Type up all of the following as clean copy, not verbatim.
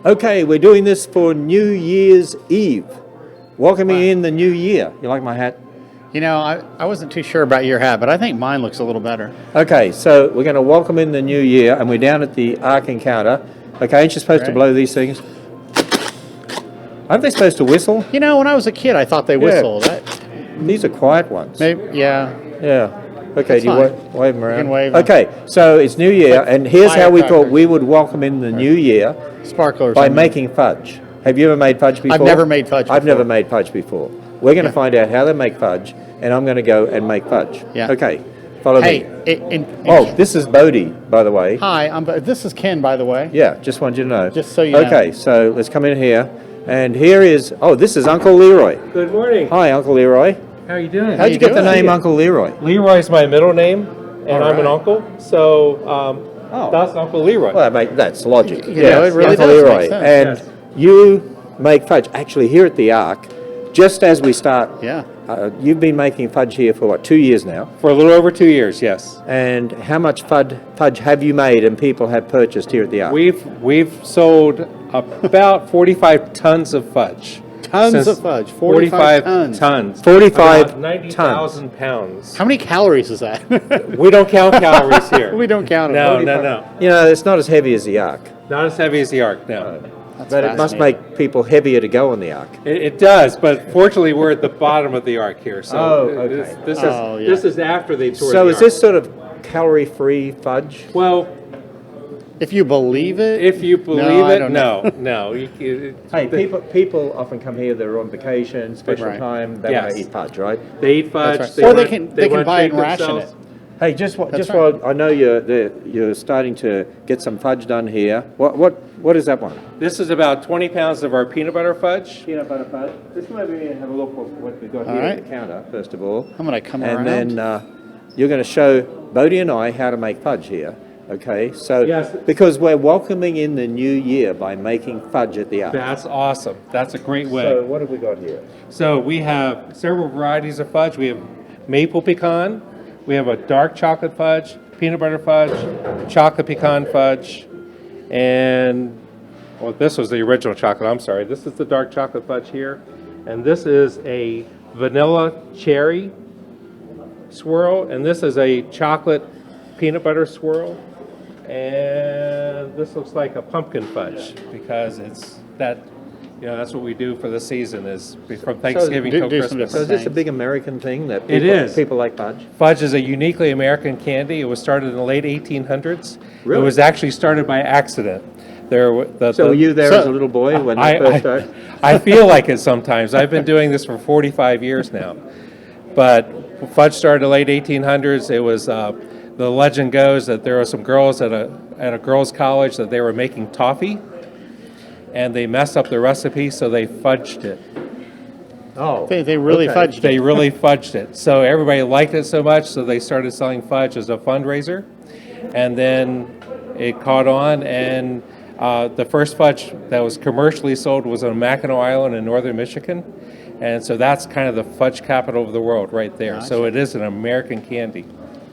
Okay, we're doing this for New Year's Eve. Welcoming in the new year. You like my hat? You know, I wasn't too sure about your hat, but I think mine looks a little better. Okay, so we're going to welcome in the new year, and we're down at the Ark Encounter. Okay, ain't you supposed to blow these things? Aren't they supposed to whistle? You know, when I was a kid, I thought they whistled. These are quiet ones. Maybe, yeah. Yeah. Okay, That's do you fine. wave them around? You can wave them. Okay, so it's New Year, and here's how we thought Firecrackers. we would welcome in the new year Sparklers. by making fudge. Have you ever made fudge before? I've never made fudge I've before. never made fudge before. We're going to find out how they make fudge, and I'm going to go and make fudge. Yeah. Okay, follow Hey, me. This is Bodie, by the way. Hi, this is Ken, by the way. Yeah, just wanted you to know. Just so you know. Okay, so let's come in here. And here is, this is Uncle LeRoy. Good morning. Hi, Uncle LeRoy. How are you doing? How'd you get the name Uncle LeRoy? Leroy's my middle name, and I'm an uncle, so that's Uncle Leroy. Well, that's logic. You know, it really Uncle does LeRoy. make sense. And Yes. you make fudge. Actually, here at the Ark, just as we start, Yeah. you've been making fudge here for, 2 years now? For a little over 2 years, yes. And how much fudge have you made and people have purchased here at the Ark? We've sold about 45 tons of fudge. Tons of fudge. 45 tons. 45 About 90,000 pounds. How many calories is that? We don't count calories here. We don't count them. No. You know, it's not as heavy as the Ark, Not as heavy as the Ark, no. but it must make people heavier to go on the Ark. It does, but fortunately we're at the bottom of the Ark here, so okay. this is after they tore So the is Ark. this sort of calorie-free fudge? Well, If you believe it. if you believe No, I it, don't know. no. Hey, people often come here, they're on vacation, special Right. time, they want to Yes. eat fudge, right? They eat fudge. That's right. Or they can wanna buy it treat and ration themselves. it. Hey, just right. while I know you're starting to get some fudge done here. What is that one? This is about 20 pounds of our peanut butter fudge. Peanut butter fudge. Let's come over here and have a look what we've got All here right. at the counter, first of all. I'm going to come And around. then you're going to show Bodie and I how to make fudge here. Okay, so Yes. because we're welcoming in the new year by making fudge at the Ark. That's awesome. That's a great way. So what have we got here? So we have several varieties of fudge. We have maple pecan. We have a dark chocolate fudge, peanut butter fudge, chocolate pecan fudge, and this was the original chocolate. I'm sorry. This is the dark chocolate fudge here, and this is a vanilla cherry swirl, and this is a chocolate peanut butter swirl, and this looks like a pumpkin fudge because it's that. That's what we do for the season is from Thanksgiving till do some Christmas. So is this a big American thing that It is. people like fudge? Fudge is a uniquely American candy. It was started in the late 1800s. Really? It was actually started by accident. So were you there as a little boy when they first started? I feel like it sometimes. I've been doing this for 45 years now. But fudge started in the late 1800s. It was, the legend goes that there were some girls at a girls' college that they were making toffee, and they messed up the recipe, so they fudged it. Oh, They really fudged it. They really fudged it. So everybody liked it so much, so they started selling fudge as a fundraiser. And then it caught on, and the first fudge that was commercially sold was on Mackinac Island in northern Michigan. And so that's kind of the fudge capital of the world right there. So it is an American candy.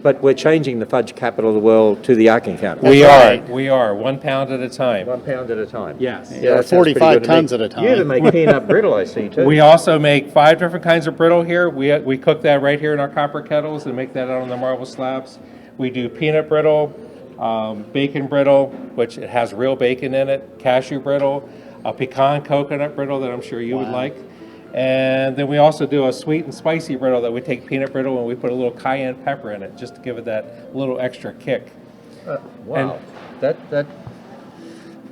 But we're changing the fudge capital of the world to the Ark Encounter. We right. are, 1 pound at a time. 1 pound at a time. Yes. Yeah, that sounds pretty 45 good to me. tons at a time. You even make peanut brittle, I see, too. We also make 5 different kinds of brittle here. We cook that right here in our copper kettles and make that out on the marble slabs. We do peanut brittle, bacon brittle, which it has real bacon in it, cashew brittle, a pecan coconut brittle that I'm sure you would like. And then we also do a sweet and spicy brittle that we take peanut brittle and we put a little cayenne pepper in it just to give it that little extra kick. Wow. That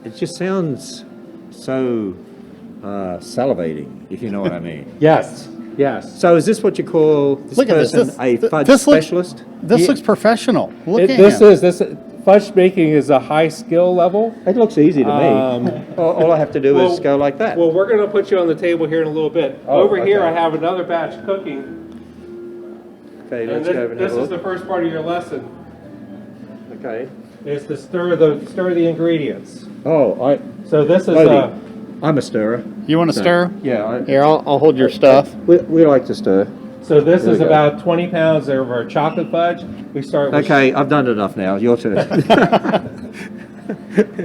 it just sounds so salivating, if you know what I mean. Yes. So is this what you call this Look at this. person a fudge this looks- specialist? This looks professional. Look at This fudge making is a high skill level. It looks easy to me. All I have to do is go like that. Well, we're going to put you on the table here in a little bit. Oh, Over here, okay. I have another batch cooking. Okay, And let's go over and this have a is the look. first part of your lesson. Okay. Is to stir the ingredients. Oh, So this is Bodie, I'm a stirrer. You want to stir? Yeah. Here, I'll hold your stuff. We like to stir. so this There is we go. about 20 pounds of our chocolate fudge. We start with Okay, I've done enough now. Your turn.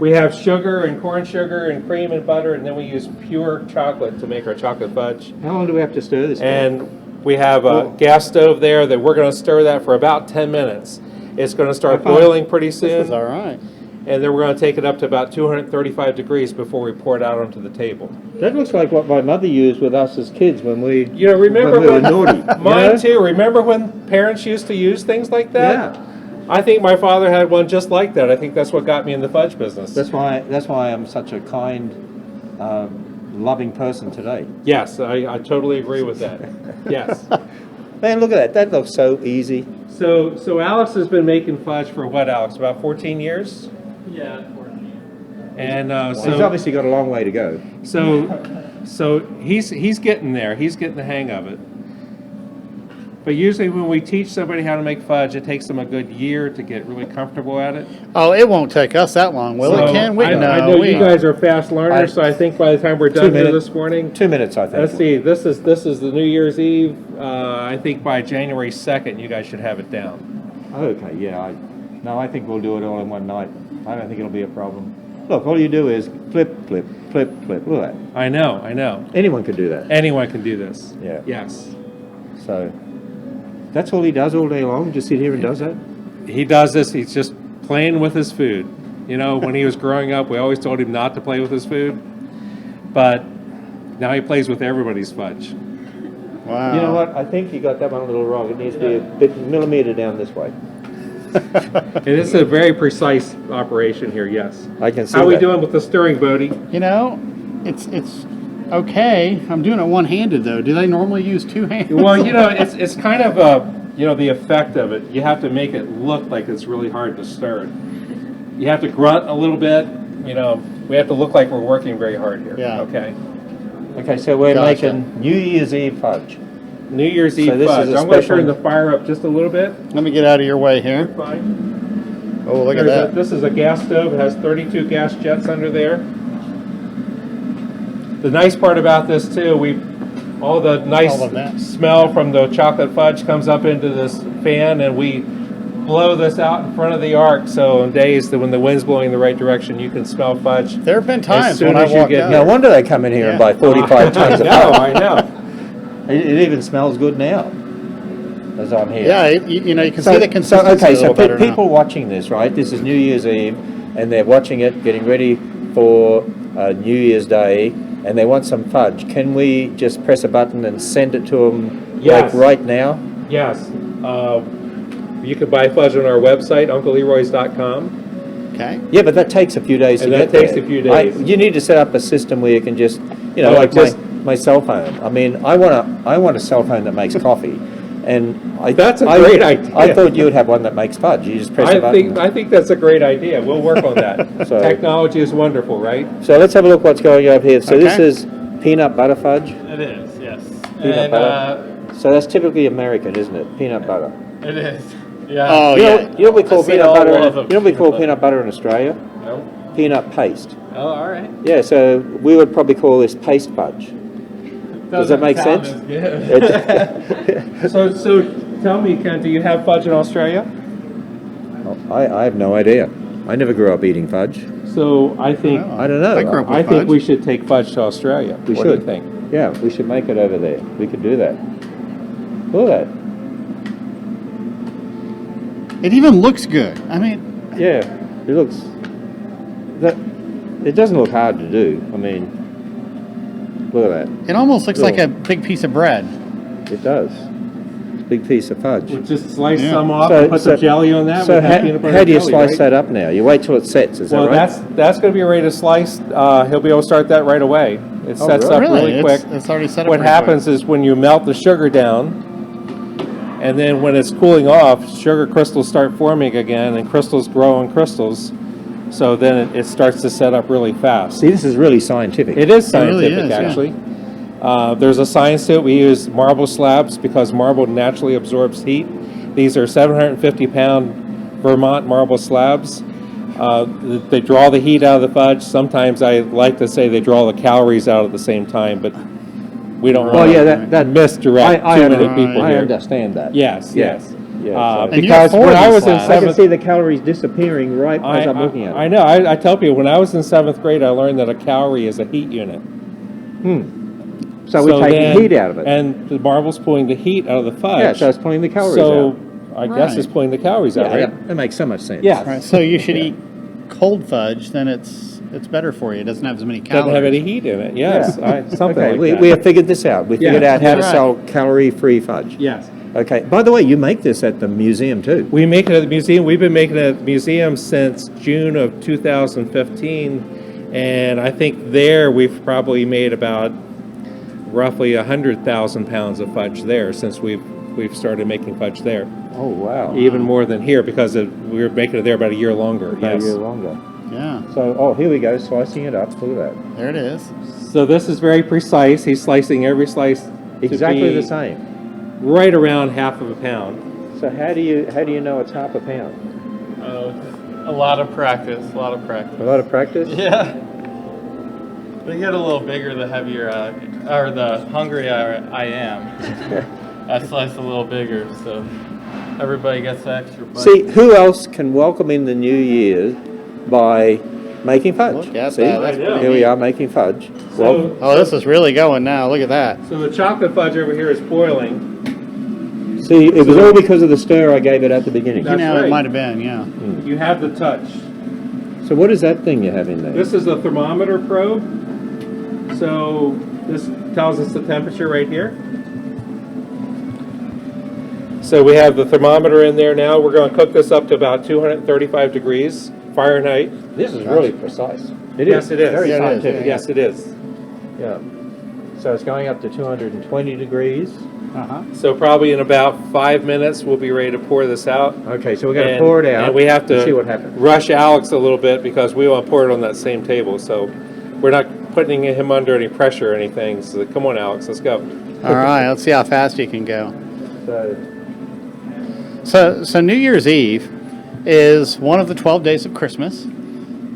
We have sugar and corn sugar and cream and butter, and then we use pure chocolate to make our chocolate fudge. How long do we have to stir this for? And we have a gas stove there that we're going to stir that for about 10 minutes. It's going to start Okay. boiling pretty This is soon, all right. and then we're going to take it up to about 235 degrees before we pour it out onto the table. That looks like what my mother used with us as kids when we, You know, remember when we were when naughty. you mine know? too. Remember when parents used to use things like that? Yeah. I think my father had one just like that. I think that's what got me in the fudge business. That's why I'm such a kind, loving person today. Yes, I totally agree with that. Yes. Man, look at that. That looks so easy. So Alex has been making fudge for what, Alex? About 14 years? Yeah, 14. And He's obviously got a long way to go. so he's getting there. He's getting the hang of it. But usually when we teach somebody how to make fudge, it takes them a good year to get really comfortable at it. Oh, it won't take us that long, will So it, Ken? I know we, you guys are fast learners, so I think by the time we're done here minutes. this morning, 2 minutes, I think. let's see, this is the New Year's Eve. I think by January 2nd, you guys should have it down. Okay, yeah. I think we'll do it all in one night. I don't think it'll be a problem. Look, all you do is flip, flip, flip, flip. Look at that. I know. Anyone can do that. Anyone can do this. Yeah. Yes. So that's all he does all day long. Just sit here and does that. He does this. He's just playing with his food. You know, when he was growing up, we always told him not to play with his food. But now he plays with everybody's fudge. wow. You know what? I think you got that one a little wrong. It needs to be a bit millimeter down this way. It is a very precise operation here, yes. I can see How are we that. doing with the stirring, Bodie? You know, it's okay. I'm doing it one-handed, though. Do they normally use two hands? Well, you know, it's kind of the effect of it. You have to make it look like it's really hard to stir it. You have to grunt a little bit. You know, we have to look like we're working very hard here. Yeah. Okay. Okay, so we're Gotcha. making New Year's Eve fudge. New Year's Eve this is fudge. a I'm going to special- turn the fire up just a little bit. Let me get out of your way here. Fine. Oh, look at that. This is a gas stove. It has 32 gas jets under there. The nice part about this too, all the nice All of that. smell from the chocolate fudge comes up into this fan, and we blow this out in front of the Ark. So on days that when the wind's blowing in the right direction, you can smell fudge. There have been As times soon when I as you walked get out. No wonder they come in here and buy 45 tons of fudge. I know. It even smells good now, as I'm here. Yeah, you know, you can see the So consistency okay, a so little better people now. watching this, right? This is New Year's Eve, and they're watching it, getting ready for New Year's Day, and they want some fudge. Can we just press a button and send it to them Yes. like right now? Yes. You can buy fudge on our website, UncleLeRoy's.com. Okay. Yeah, but that takes a few days And to that get takes there. a few days. You need to set up a system where you can just, you know, Oh, like just- my cell phone. I mean, I want a cell phone that makes coffee, and That's a great idea. I thought you would have one that makes fudge. You just press a button. I think that's a great idea. We'll work on that. So- Technology is wonderful, right? So let's have a look what's going on here. So this Okay. is peanut butter fudge. It is, yes. Peanut And, butter. So that's typically American, isn't it? Peanut butter. It is. Yeah. Oh, You know, yeah. you know what we call I see peanut all butter? love of You know what we call peanut peanut butter in Australia? No? Peanut paste. Oh, all right. Yeah, so we would probably call this paste fudge. Does that make Doesn't sense? sound as good. So tell me, Ken, do you have fudge in Australia? I have no idea. I never grew up eating fudge. So I think I don't know. I grew up with I think fudge. we should take fudge to Australia. We What do you should. think? Yeah, we should make it over there. We could do that. Look at that. It even looks good. I mean, Yeah, it looks. It doesn't look hard to do. I mean, look at that. it almost looks like Cool. a big piece of bread. It does. Big piece of fudge. We'll just slice Yeah. some off and put some jelly on that. So with that peanut butter how do you jelly, slice right? that up now? You wait till it sets, is Well, that right? that's going to be ready to slice. He'll be able to start that right away. It Oh, sets really? up really quick. It's already set up. What pretty happens is when you melt the sugar down, and then when it's cooling off, sugar crystals start forming again, and crystals grow on crystals. So then it starts to set up really fast. See, this is really scientific. It is It really scientific, is, yeah. actually. There's a science to it. We use marble slabs because marble naturally absorbs heat. These are 750-pound Vermont marble slabs. They draw the heat out of the fudge. Sometimes I like to say they draw the calories out at the same time, but we don't Well, want yeah, to that misdirect too many people I here. understand that. Yes, Yeah. yes. Yeah, so- And you have because when I four was in these I can seventh, see the calories disappearing right as I'm looking at it. I know. I tell people when I was in seventh grade, I learned that a calorie is a heat unit. So we're taking then- heat out of it. and the marble's pulling the heat out of the fudge. Yeah, so it's pulling the calories So out. I guess Right. it's pulling the calories out, Yeah, right? that makes so much sense. Yes. Right, so you should eat cold fudge, then it's better for you. It doesn't have as many calories. Doesn't have any heat in it. Yes, something Okay, like that. we have figured this out. We figured Yeah. out how to Right. sell calorie-free fudge. Yes. Okay. By the way, you make this at the museum too. We make it at the museum. We've been making it at the museum since June of 2015, and I think there we've probably made about roughly 100,000 pounds of fudge there since we've started making fudge there. Oh wow. Even more than here because we were making it there about a year longer. About Yes. a year longer. Yeah, So, here we go, slicing it up. Look at that. there it is. So this is very precise. He's slicing every slice to Exactly be the same. right around half of a pound. So how do you know it's half a pound? Oh, a lot of practice. A lot of practice. A lot of practice. Yeah. They get a little bigger the heavier or the hungrier I am. I slice a little bigger, so everybody gets the extra bite. See, who else can welcome in the new year by making fudge? Look at See, that, that's pretty here we neat. are making fudge. Well, So, Oh, this is really going now. Look at that. so the chocolate fudge over here is boiling. see, it was all because of the stir I gave it at the beginning. You That's know, right. it might have been, yeah. You have the touch. So what is that thing you have in there? This is the thermometer probe. So this tells us the temperature right here. So we have the thermometer in there now. We're going to cook this up to about 235 degrees Fahrenheit. This is really precise. It is. Yes, it is. Very Yeah, it is, scientific. Yes, it is. Yeah. So it's going up to 220 degrees. Uh-huh. So probably in about 5 minutes, we'll be ready to pour this out. Okay, so we're going to And- pour it out. And we have to see what happens. rush Alex a little bit because we want to pour it on that same table. So we're not putting him under any pressure or anything. So come on, Alex, let's go. All right, let's see how fast you can go. So So New Year's Eve is one of the 12 days of Christmas.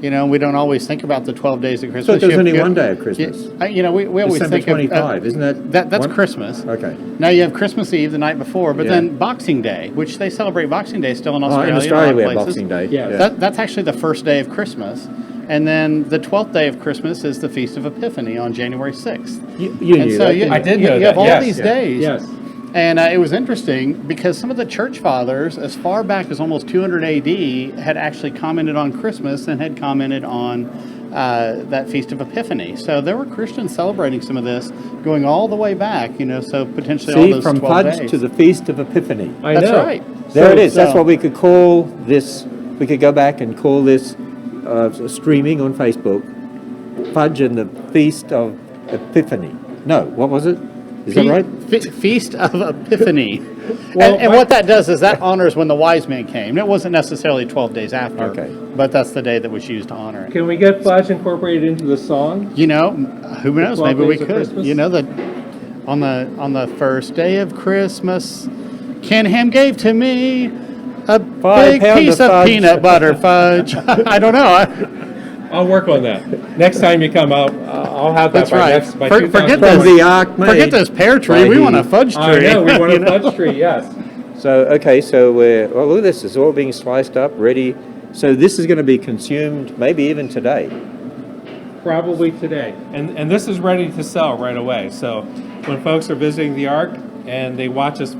You know, we don't always think about the 12 days of Christmas. there's You- only you- one day of Christmas. You know, we always December think of 25, isn't that? that's one? Christmas. Okay. Now you have Christmas Eve the night before, but Yeah. then Boxing Day, which they celebrate Boxing Day still in Oh, Australia. in and a Australia lot we of have places. Boxing Day. Yeah. That's actually the first day of Christmas. And then the 12th day of Christmas is the Feast of Epiphany on January 6th. You And knew so that. you, didn't I did you, know you that, have all yes. these Yeah. days. Yes. And it was interesting because some of the church fathers, as far back as almost 200 AD, had actually commented on Christmas and had commented on that Feast of Epiphany. So there were Christians celebrating some of this going all the way back, you know, so potentially all See, those from 12 fudge days. to the Feast of Epiphany. I That's know. right. There it is. So- That's what we could call this. We could go back and call this streaming on Facebook, Fudge and the Feast of Epiphany. No, what was it? Is that right? Feast of Epiphany. Well, and what that does is that honors when the wise men came. It wasn't necessarily 12 days after, Okay. but that's the day that was used to honor it. Can we get fudge incorporated into the song? You know, who knows? 12 Maybe we days of could. Christmas? You know that on the first day of Christmas, Ken Ham gave to me a big pound piece of of fudge. peanut butter fudge. I don't know. I'll work on that. Next time you come, I'll have that That's by right. next by Forget 2020. this. From the Ark Forget this pear tree. by We the- want a fudge tree. I know, we want You a know? fudge tree, yes. So okay, so well, look at this. It's all being sliced up, ready. So this is going to be consumed, maybe even today. Probably today. And this is ready to sell right away. So when folks are visiting the Ark and they watch us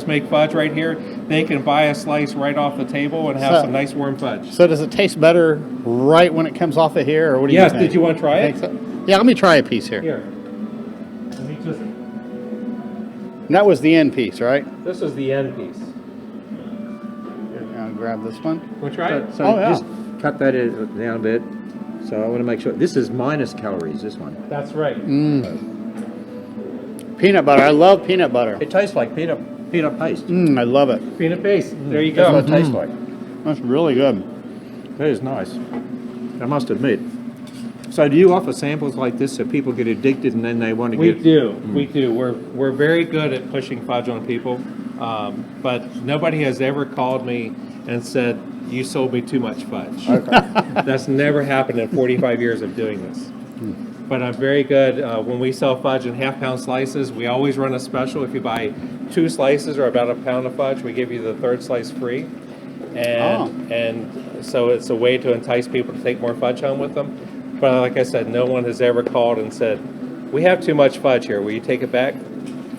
make fudge right here, they can buy a slice right off the table and have So- some nice warm fudge. So does it taste better right when it comes off of here, or what do Yes, you think? did you want to try it? Think so? Yeah, let me try a piece here. Here. Let me just, And that was the end piece, right? this is the end piece. I'll grab this one. Want to try it? So Oh, yeah. just cut that down a bit. So I want to make sure this is minus calories. This one. That's right. Peanut butter. I love peanut butter. It tastes like peanut paste. I love it. Peanut paste. There you That's go. what it tastes like. That's really good. That is nice. I must admit. So do you offer samples like this so people get addicted and then they want to We get? do. We do. We're very good at pushing fudge on people, but nobody has ever called me and said, you sold me too much fudge. That's never happened in 45 years of doing this. but I'm very good. When we sell fudge in half-pound slices, we always run a special. If you buy 2 slices or about a pound of fudge, we give you the 3rd slice free. And so it's a way to entice people to take more fudge home with them. But like I said, no one has ever called and said, we have too much fudge here. Will you take it back?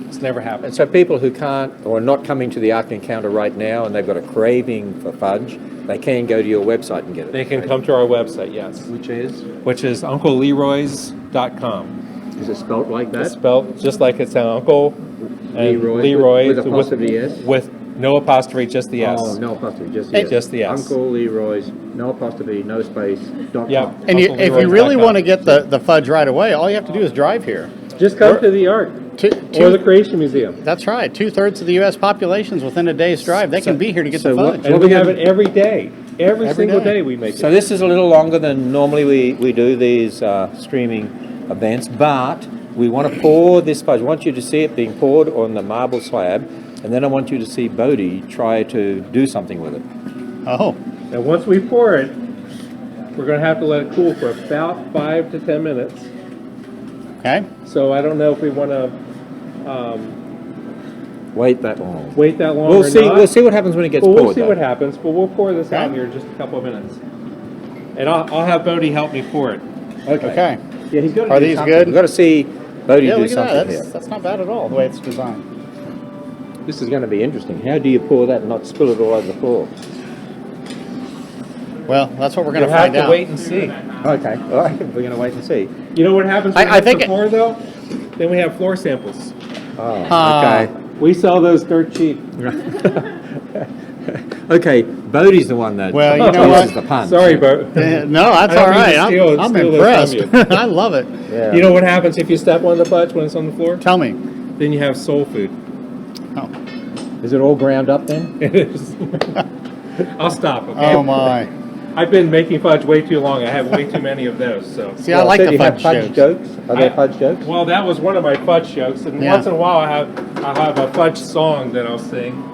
It's never happened. And so people who can't or are not coming to the Ark Encounter right now and they've got a craving for fudge, they can go to your website and get it. They can come to our website, yes. Which is? Which is UncleLeRoy's.com. Is it spelled like that? It's spelled just like it's an Uncle and Leroy, Leroy with apostrophe S? with no apostrophe, just the S. Oh, no apostrophe, just the S. Just the S. Uncle Leroy's, no apostrophe, no space, .com. Yep. And if you really UncleLeRoy.com. want to get the fudge right away, all you have to do is drive here. Just come to the Ark or the Creation Museum. That's right. 2/3 of the U.S. population is within a day's drive. They can be here to get the fudge. And we have it every day. Every single day. day we make So it. this is a little longer than normally we do these streaming events, but we want to pour this fudge. I want you to see it being poured on the marble slab, and then I want you to see Bodie try to do something with it. Oh, And once we pour it, we're going to have to let it cool for about 5 to 10 minutes. okay. So I don't know if we want to Wait that long. wait that long We'll or see. not. We'll see what happens when it gets Well, poured. we'll see though. what happens, but we'll pour this out Okay. here in just a couple of minutes. And I'll have Bodie help me pour it. Okay. Yeah, he's got to Are do these something. good? We've got to see Bodie Yeah, do look at something that. here. That's not bad at all, the way it's designed. This is going to be interesting. How do you pour that and not spill it all over the floor? Well, that's what we're going We'll to have find to out. wait and see. Okay, all right. We're going to wait and see. You know what happens when I it's think the it- floor, though? Then we have floor samples. Oh, Ah. We sell those dirt cheap. okay. Okay, Bodie's the one that Well, you know uses what? the puns. Sorry, Bo. No, that's I don't all mean to right. steal- I'm steal impressed. this from I love it. Yeah. You know what happens if you step on the fudge when it's on the floor? Tell me. Then you have soul food. Oh, Is it all ground up then? It is. I'll stop, okay? oh my. I've been making fudge way too long. I have way too many of those, so. See, I like so the you have fudge jokes. jokes. Are there fudge jokes? Well, that was one of my fudge jokes, and Yeah. once in a while I'll have a fudge song that I'll sing.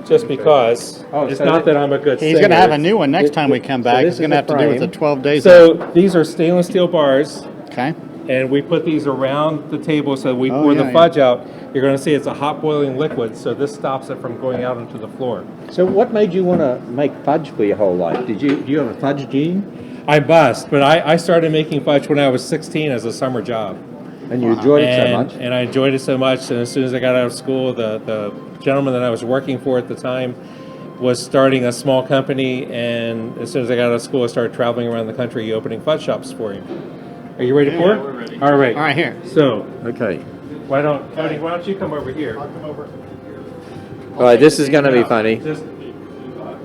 Just because. Oh, It's so not that I'm a good singer. He's going to have a new one next This- time we come so back. this It's going is to have the to do with the frame. 12 days. So these are stainless steel bars, Okay. and we put these around the table so we Oh, pour yeah, the fudge out. You're going to see it's a hot boiling liquid, so this stops it from going out into the floor. So what made you want to make fudge for your whole life? Do you have a fudge gene? I must, but I started making fudge when I was 16 as a summer job. And you enjoyed it so and, much? And I enjoyed it so much, and as soon as I got out of school, the gentleman that I was working for at the time was starting a small company, and as soon as I got out of school, I started traveling around the country opening fudge shops for him. Are you ready to pour? Yeah, we're ready. All right. All right, here. So, Okay. why don't you come over here? I'll come over. All right, this is going to be Now, funny. Just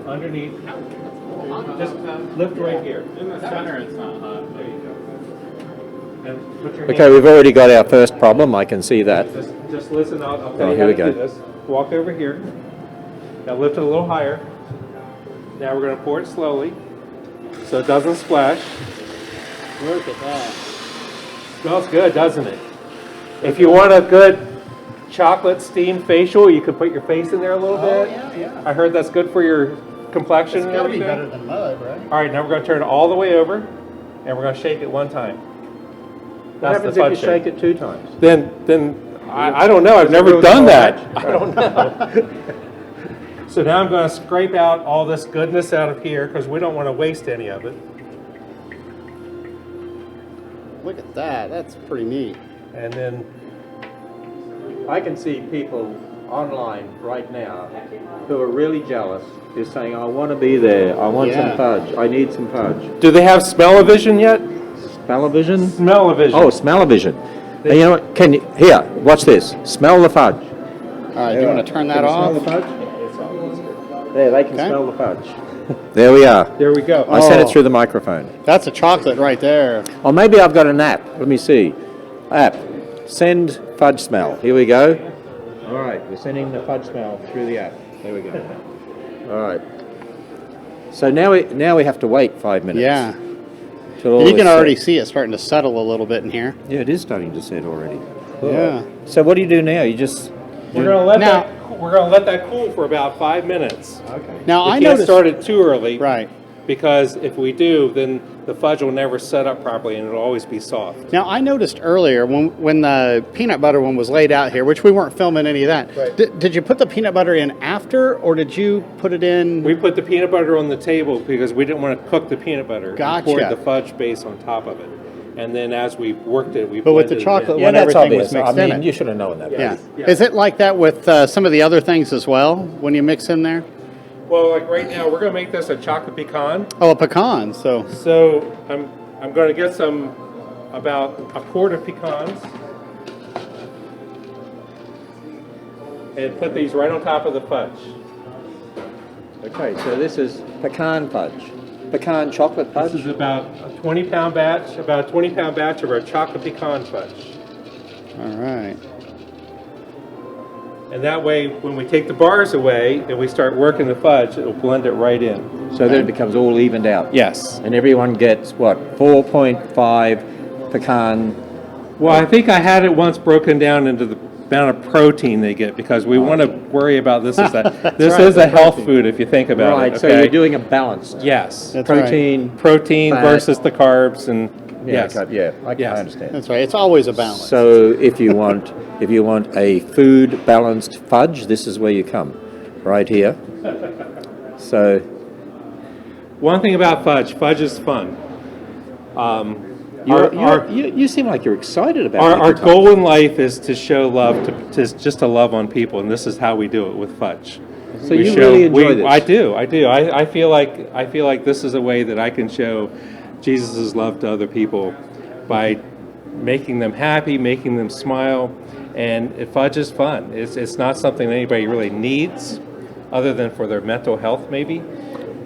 underneath. Just lift right here. In the center, it's not hot. There you go. And put your Okay, hand- we've already got our first problem. I can see that. Just listen. I'll Oh, tell you here how we to go. do this. Walk over here. Now lift it a little higher. Now we're going to pour it slowly, so it doesn't splash. Look at that. Smells good, doesn't it? If you want a good chocolate steamed facial, you could put your face in there a little bit. yeah. I heard that's good for your complexion It's and got to be everything. better than mud, right? All right, now we're going to turn it all the way over, and we're going to shake it one time. What That's happens the if you fudge shake it 2 times? Then I don't know. I've Does it never really done go that. much? I don't know. So now I'm going to scrape out all this goodness out of here because we don't want to waste any of it. Look at that. That's pretty neat. And then I can see people online right now who are really jealous. They're saying, I want to be there. I want Yeah. some fudge. I need some fudge. do they have smell-o-vision yet? Smell-o-vision? Smell-o-vision. Oh, smell-o-vision. And you know what? Can you, here, watch this. Smell the fudge. All right, do you want to turn that Can you off? smell the fudge? There, they can Okay. smell the fudge. There we are. There we go. I sent it Oh. through the microphone. That's a chocolate right there. Or maybe I've got an app. Let me see. App. Send fudge smell. Here we go. All right, we're sending the fudge smell through the app. There we go. All right. So now we have to wait 5 minutes. Yeah. till all You this can already sets. see it starting to settle a little bit in here. Yeah, it is starting to set already. Yeah. So what do you do now? You just. We're going to let Now- we're going to let that cool for about 5 minutes. Okay. Now We I can't noticed. start it too early. Right. because if we do, then the fudge will never set up properly and it'll always be soft. Now, I noticed earlier when the peanut butter one was laid out here, which we weren't filming any of that. Right. Did you put the peanut butter in after, or did you put it in? We put the peanut butter on the table because we didn't want to cook the peanut butter. Gotcha. We poured the fudge base on top of it. And then as we worked it, we But with the blended it chocolate in. Yeah, when that's everything obvious. was mixed I in mean, it. you should have known that. Yeah. Yeah. Is it like that with some of the other things as well when you mix in there? Well, like right now, we're going to make this a chocolate pecan. Oh, a pecan. So So I'm going to get about a quart of pecans and put these right on top of the fudge. Okay, so this is pecan fudge. Pecan chocolate fudge. This is about a 20-pound batch, of our chocolate pecan fudge. all right. And that way, when we take the bars away and we start working the fudge, it'll blend it right in. So then it becomes all evened out. Yes. And everyone gets, what, 4.5 pecan. Well, I think I had it once broken down into the amount of protein they get because we want to worry about this as this is a health food if you think about it. Right, so okay? you're doing a balanced. Yes. That's right. Protein fat. versus the carbs and yes. Okay, I Yes. understand. That's right. It's always a balance. So if you want a food balanced fudge, this is where you come, right here. So One thing about fudge is fun. you seem like you're excited about Our making goal in life is to show love, to love on people, and this is how we do it with fudge. So you really enjoy this? I do. I feel like this is a way that I can show Jesus' love to other people by making them happy, making them smile, and fudge is fun. It's not something anybody really needs, other than for their mental health, maybe.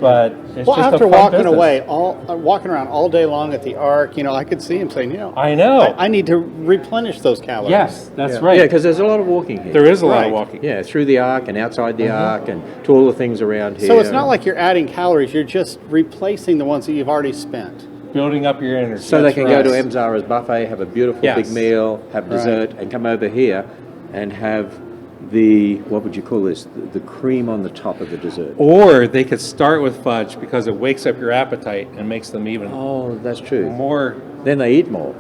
But it's Well, just after a fun walking business. away, walking around all day long at the Ark, I could see him saying, I know. I need to replenish those calories. Yes, that's Yeah. right. Yeah, because there's a lot of walking here. There is a lot Right. of walking. Yeah, through the Ark and outside the Ark and to all the things around here. So it's not like you're adding calories; you're just replacing the ones that you've already spent. Building up your energy. So they can right. go to M. Zara's buffet, have a beautiful Yes. big meal, have dessert, and come over here and have what would you call this? The cream on the top of the dessert. Or they could start with fudge because it wakes up your appetite and makes them even Oh, that's true. more, Then they eat more.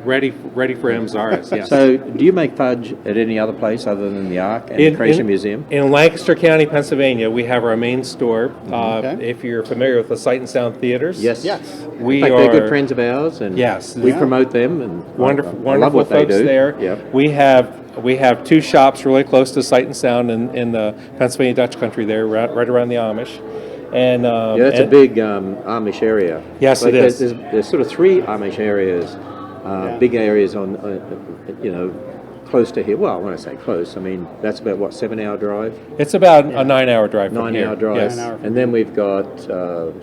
ready for MZARAs, yes. So do you make fudge at any other place other than the Ark and the Creation Museum? In Lancaster County, Pennsylvania, we have our main store. Okay. If you're familiar with the Sight and Sound Theaters. Yes. Yes. We In fact, are they're good friends of ours, and Yes. we Yeah. promote them. And wonderful, I love wonderful what they folks do. there. Yeah. We have two shops really close to Sight and Sound in the Pennsylvania Dutch country there, right around the Amish. And Yeah, that's a big Amish area. Yes, Like it is. There's sort of three Amish areas, big areas on, close to here. Well, when I say close, I mean that's about what 7-hour drive, It's about a 9-hour drive from 9-hour here. drive, Yes. 9 hour. and then we've got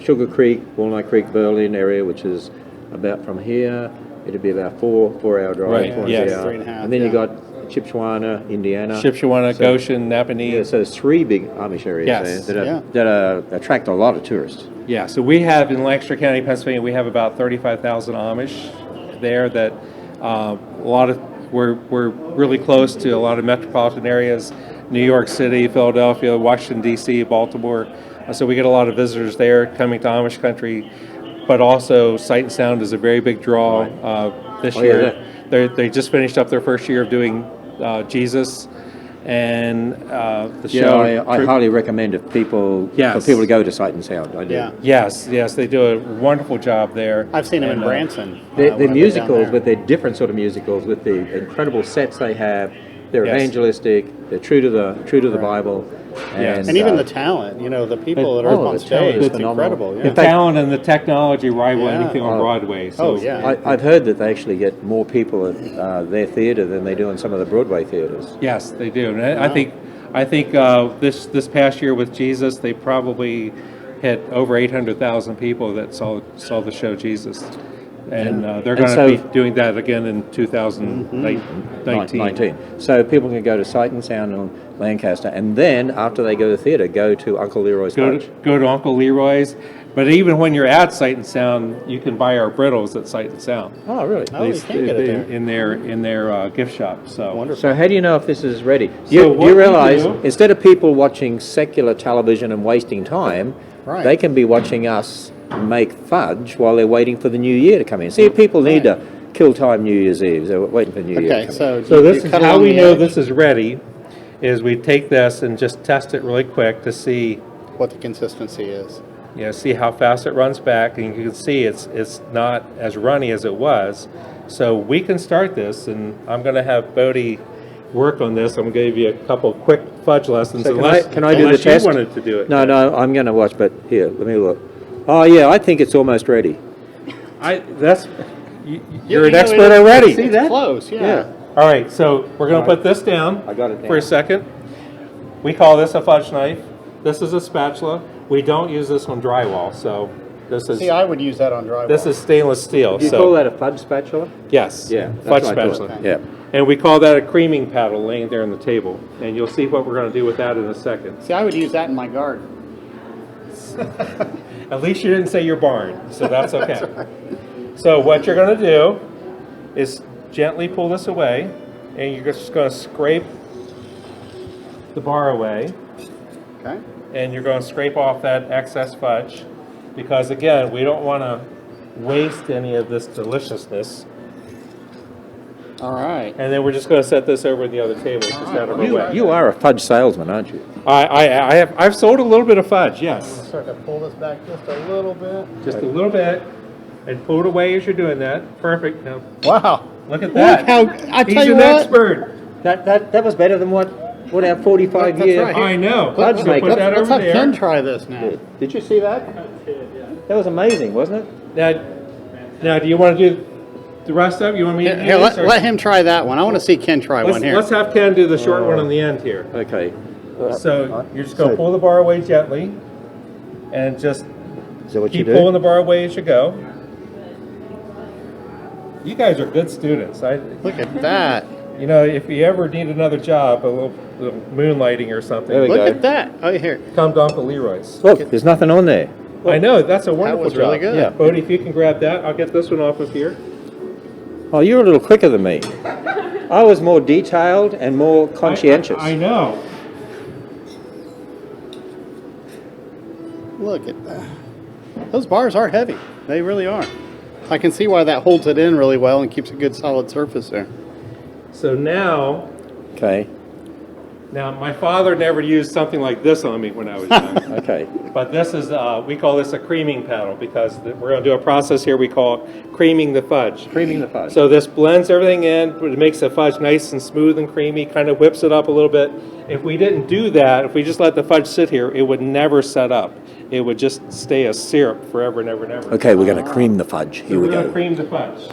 Sugar Creek, Walnut Creek, Berlin area, which is about from here. It'd be about 4-hour drive. Right, 4 yes. hour. 3.5, And then you yeah. got Chippewana, Indiana. Shipshewana, So- Goshen, Napanee. Yeah, so there's three big Amish areas Yes. there that attract a lot of tourists. Yeah, so we have in Lancaster County, Pennsylvania, we have about 35,000 Amish there that we're really close to a lot of metropolitan areas, New York City, Philadelphia, Washington, D.C., Baltimore. So we get a lot of visitors there coming to Amish country, but also Sight and Sound is a very big draw this Oh, year. They just finished up their first year of doing Jesus, and the Yeah, show. I highly recommend for people to go to Sight and Sound. I do. Yeah. Yes, they do a wonderful job there. I've seen them in And, Branson. They're when I've been down musicals, there. but they're different sort of musicals with the incredible sets they have. They're Yes. evangelistic. They're true to the Bible. Yes. And even the talent, the people that are up on the talent stage, is it's phenomenal. incredible. The Yeah. In fact- talent and the technology rival Yeah. anything on Oh. Broadway. So Oh, yeah. I've heard that they actually get more people at their theater than they do in some of the Broadway theaters. yes, they do. And I think this past year with Jesus, they probably hit over 800,000 people that saw the show Jesus, and they're going to so- be doing that again in 2019. 19. So people can go to Sight and Sound in Lancaster, and then after they go to the theater, go to Uncle LeRoy's Fudge. Go to Uncle LeRoy's. But even when you're at Sight and Sound, you can buy our brittles at Sight and Sound. Oh, really? Oh, you can get it there. in their gift shop. So Wonderful. So how do you know if this is ready? So You what we realize do- instead of people watching secular television and wasting time, Right. they can be watching us make fudge while they're waiting for the new year to come in. See, people need to kill time New Year's Eve. They're waiting for New Year. Okay, to come so So you this is cut how along we the know edge, this is ready, is we take this and just test it really quick to see, what the consistency is. see how fast it runs back, and you can see it's not as runny as it was. So we can start this, and I'm going to have Bodie work on this. I'm going to give you a couple quick fudge lessons. So unless can I do the unless test? you wanted to do it. No, I'm going to watch, but here, let me look. Oh, yeah, I think it's almost ready. You're an expert already. See that? Close, yeah. All right, so we're going to put this down I got it for a down. second. We call this a fudge knife. This is a spatula. We don't use this on drywall, so this is See, I would use that on drywall. this is stainless steel. Do you so call that a fudge spatula? yes, Yeah, that's fudge what I thought. spatula. Yeah. And we call that a creaming paddle laying there on the table. And you'll see what we're going to do with that in a second. See, I would use that in my garden. At least you didn't say your barn, so that's okay. So what you're going to do is gently pull this away, and you're just going to scrape the bar away, Okay. and you're going to scrape off that excess fudge, because again, we don't want to waste any of this deliciousness. All right. And then we're just going to set this over the other table, just out of our way. You are a fudge salesman, aren't you? I've sold a little bit of fudge, yes. Start to pull this back just a little bit. Just a little bit, and pull it away as you're doing that. Perfect. Now, Wow. look at that. Look how, I He's tell you an what. expert. That was better than what our 45 That's year. right. I know. Fudge So maker. put that Let's over have there. Ken try this now. Did you see that? That was amazing, wasn't it? Now, do you want to do the rest of it? You want me to do Here, this, or- let him try that one. I want to see Ken try one here. Let's have Ken do the short one on the end here. Okay. So you're just going to pull the bar away gently, and just Is that what you keep do? pulling the bar away as you go. You guys are good students. Look at that. You know, if you ever need another job, a little moonlighting or something, There we Look go. at that. Oh, here. come to Uncle LeRoy's. Look, there's nothing on there. I know, that's a wonderful was job. really good. Yeah. Bodie, if you can grab that, I'll get this one off of here. Oh, you're a little quicker than me. I was more detailed and more conscientious. I know. Look at that. Those bars are heavy. They really are. I can see why that holds it in really well and keeps a good solid surface there. So now Okay. my father never used something like this on me when I was young. Okay. But this is, we call this a creaming paddle, because we're going to do a process here we call creaming the fudge. Creaming the fudge. So this blends everything in, but it makes the fudge nice and smooth and creamy, kind of whips it up a little bit. If we didn't do that, if we just let the fudge sit here, it would never set up. It would just stay a syrup forever and ever and ever. Okay, we're going to cream the fudge. Here we We're going to go. cream the fudge.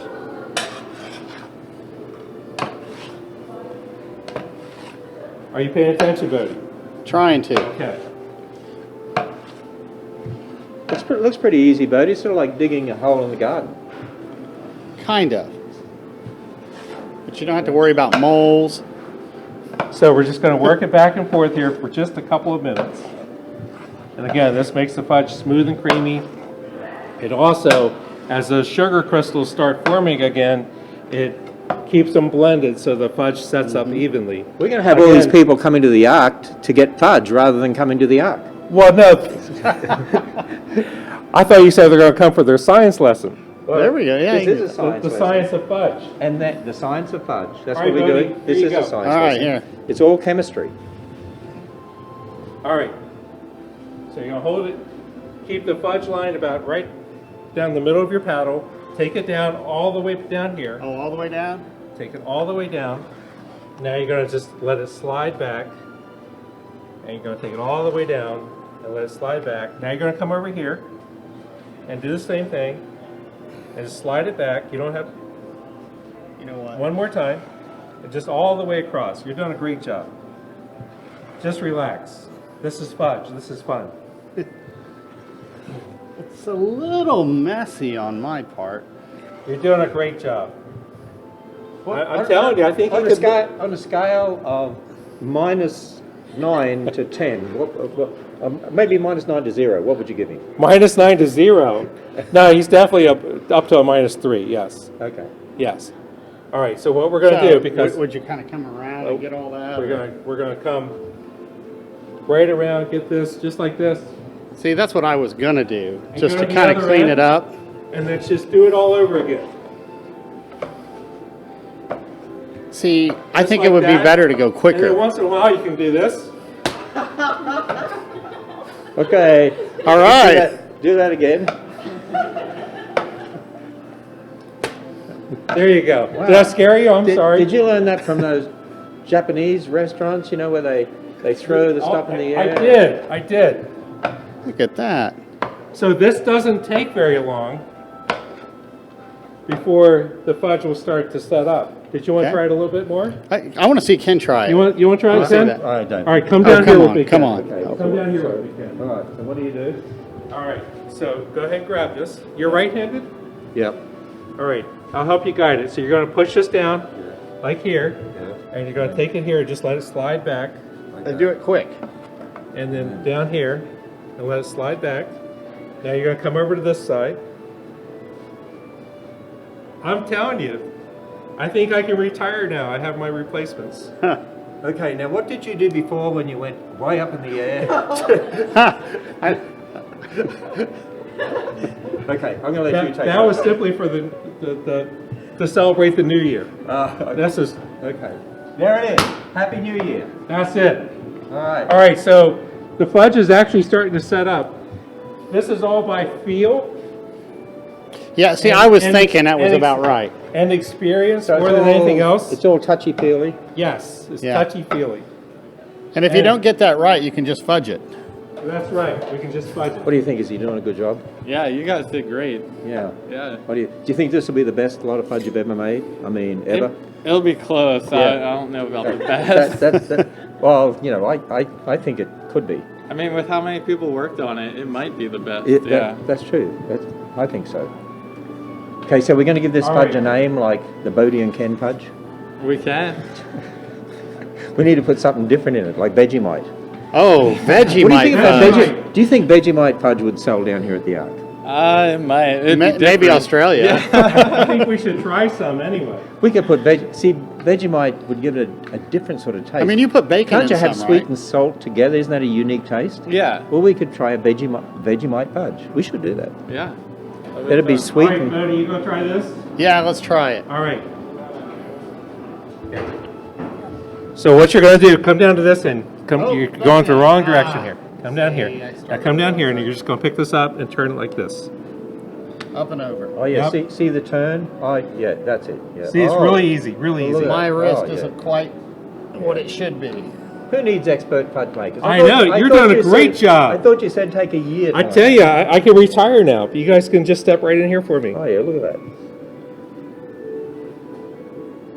Are you paying attention, Bodie? Trying to. Okay. Looks pretty easy, Bodie. It's sort of like digging a hole in the garden. Kind of. But you don't have to worry about moles. So we're just going to work it back and forth here for just a couple of minutes. And again, this makes the fudge smooth and creamy. It also, as those sugar crystals start forming again, it keeps them blended so the fudge sets up evenly. We're going to have all these people coming to the Ark to get fudge rather than coming to the Ark. Well, no. I thought you said they're going to come for their science lesson. There we go. Yeah. This is a science The lesson. science of fudge. And the science of fudge. That's All what right, we're Bodie, doing. here This you is go. a science All right, lesson. here. It's all chemistry. All right. So you're going to hold it, keep the fudge line about right down the middle of your paddle. Take it down all the way down here. Oh, all the way down? Take it all the way down. Now you're going to just let it slide back. And you're going to take it all the way down and let it slide back. Now you're going to come over here and do the same thing. And just slide it back. You don't have, You know what? one more time. And just all the way across. You're doing a great job. Just relax. This is fudge. This is fun. It's a little messy on my part. You're doing a great job. I'm telling you, I think on you a could scale, on a scale of -9 to 10, maybe -9 to 0, what would you give him? -9 to 0. No, he's definitely up to a -3. Yes, Okay. yes. All right. So what we're going to do, because would you kind of come around and get all that? we're going to come right around, get this just like this. See, that's what I was gonna do, just go to to the kind of other clean end. it up. And let's just do it all over again. See, I Just think like it would be that. better to go And then quicker. once in a while, you can do this. Okay. All right. Do that again. There you go. Did I scare you? I'm sorry. Did you learn that from those Japanese restaurants, you know, where they throw the stuff in the air? I did. Look at that. So this doesn't take very long before the fudge will start to set up. Did you want to Okay. try it a little bit more? I want to see Ken try it. You want to try it, see Ken? that. I don't. All right, come Oh, down here come with on, me. come Ken. on. Okay. Come down here with me, Ken. All right, so what do you do? All right, so go ahead and grab this. You're right-handed? Yep. All right, I'll help you guide it. So you're going to push this down, like here, and you're going to take it here and just let it slide back, And do it quick. and then down here, and let it slide back. Now you're going to come over to this side. I'm telling you, I think I can retire now. I have my replacements. Okay, now what did you do before when you went way up in the air? Okay, I'm going to let you take That it. was simply for the to celebrate the new year. This is Okay. There it is. Happy New Year. that's it. All right. All right, so the fudge is actually starting to set up. This is all by feel Yeah, see, And- I was and- thinking that was and- about right. and experience So it's more than all- anything else. It's all touchy-feely. Yes, it's Yeah. touchy-feely. And if you and- don't get that right, you can just fudge it. That's right. We can just fudge it. What do you think? Is he doing a good job? Yeah, you guys did great. Yeah. Yeah. What do you think this will be the best lot of fudge you've ever made? I mean, ever? It'll be close. Yeah. I don't know about the best. Well, you know, I think it could be. I mean, with how many people worked on it, it might be the best. That's true. I think so. Okay, so we're going to give this All fudge right. a name like the Bodie and Ken fudge. We can. We need to put something different in it, like Vegemite. Oh, What do you Vegemite think about fudge. Do you think Vegemite fudge would sell down here at the Ark? It might. It'd be Maybe different. Australia. I think we should try some anyway. We could put Vegemite would give it a different sort of taste. I mean, you put bacon Can't in you have some, sweet right? and salt together? Isn't that a unique taste? Yeah. Well, we could try a Vegemite fudge. We should do that. Yeah. It'd be All sweet right, and Bodie, you gonna try this? Yeah, let's try it. All right. So what you're going to do, come down to this end. You're going the wrong direction here. Come down here. Now come down here, and you're just going to pick this up and turn it like this. Up and over. oh yeah, Yep. see the turn? Oh yeah, that's it. Yeah. See, it's Oh. really easy, really Look easy. at that. My wrist yeah. isn't quite what it should be. Who needs expert fudge makers? I know, you're thought doing a you great said- job. I thought you said take a year. I to tell learn. you, I can retire now. You guys can just step right in here for me. Oh yeah, look at that.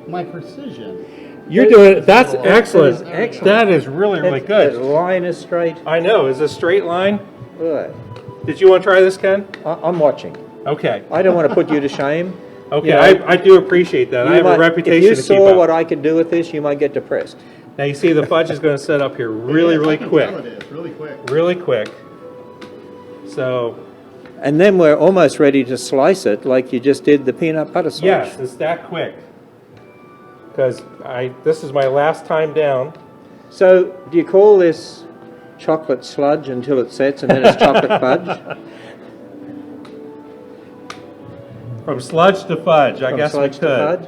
My precision. You're doing it. That's That excellent. is excellent. That is really, really The good. line is straight. I know. Is a straight line? Look at Did you want to try this, Ken? that. I'm watching. Okay. I don't want to put you to shame. Okay. You know, I do appreciate that. I you have might- a reputation If you to keep saw up. what I can do with this, you might get depressed. Now you see the fudge is going to set up here really, really quick. It is really quick. Really quick. So, And then we're almost ready to slice it like you just did the peanut butter sausage. yes, it's that quick. Because this is my last time down. So, do you call this chocolate sludge until it sets and then it's chocolate fudge? From sludge to fudge, I From guess we sludge could. to fudge?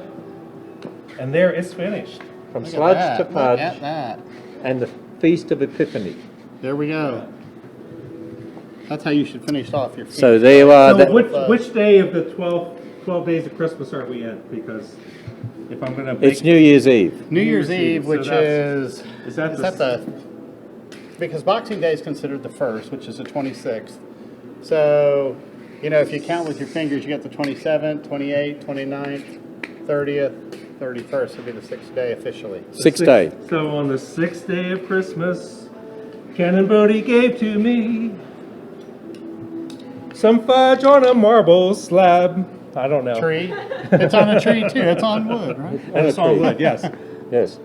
And there, it's finished. From Look at sludge that. to Look fudge at that. and the Feast of Epiphany. There we go. That's how you should finish off your feast. So there you are. So That- which day of the 12 days of Christmas are we in? Because if I'm going to it's New Year's Eve. New Year's Eve, so which that's- is that is the- that the because Boxing Day is considered the first, which is the 26th. So, you know, if you count with your fingers, you got the 27th, 28th, 29th, 30th, 31st would be the sixth day officially. Sixth day. So on the 6th day of Christmas, Ken and Bodie gave to me some fudge on a marble slab. I don't know. Tree. It's on a tree too. It's on wood, right? And it's all wood, yes. Yes.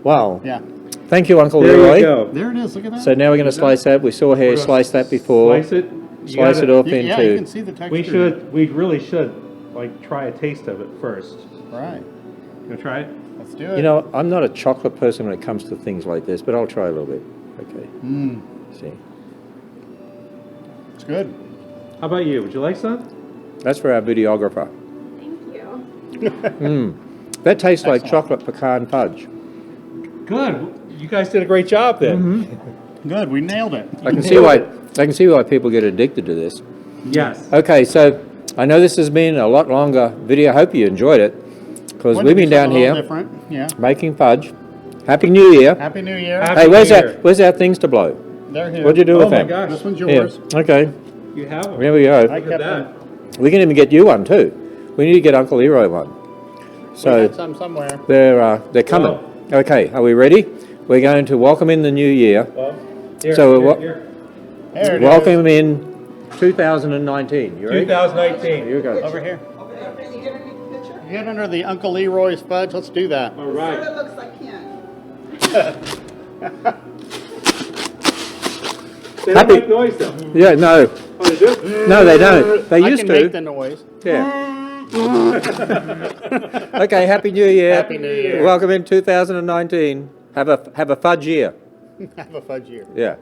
Wow. Yeah. Thank you, Uncle There LeRoy. you go. There it is. Look at that. So now we're going to slice that. We saw We're here gonna slice that before. Slice it. You Slice gotta- it off yeah, you into. can see the texture. We really should, like, try a taste of it first. Right. You want to try it? Let's do it. You know, I'm not a chocolate person when it comes to things like this, but I'll try a little bit. Okay. Mm. See. good. How about you? Would you like some? That's for our videographer. Thank you. That tastes like chocolate pecan fudge. Good. You guys did a great job then. Good, we nailed it. I can see why people get addicted to this. Yes. Okay, so I know this has been a lot longer video. I hope you enjoyed it because Wanted we've to do been down something a little here different. Yeah. making fudge. Happy New Year. Happy New Year. Happy Hey, New Year. where's our things to blow? They're here. What'd you do Oh with my them? gosh. This one's Yeah. yours. Okay. You have them. Here we go. I Look at kept that. them. We can even get you one too. We need to get Uncle LeRoy one. We So had some somewhere. they're coming. Okay, are we ready? We're going to welcome in the new year. Well, here, So here, what- here. There it is. Welcome in 2019. You ready? 2019. Here we go. Over here. Okay, can you get underneath the picture? Get under the Uncle LeRoy's fudge. Let's do that. All Sort right. of looks like Ken. They Happy- don't make noise though. Yeah, no. Oh, they do? No, they don't. They I used can to. make the noise. Yeah. Okay, Happy New Year. Happy New Year. Welcome in 2019. Have a fudge year. Have a fudge year. Yeah.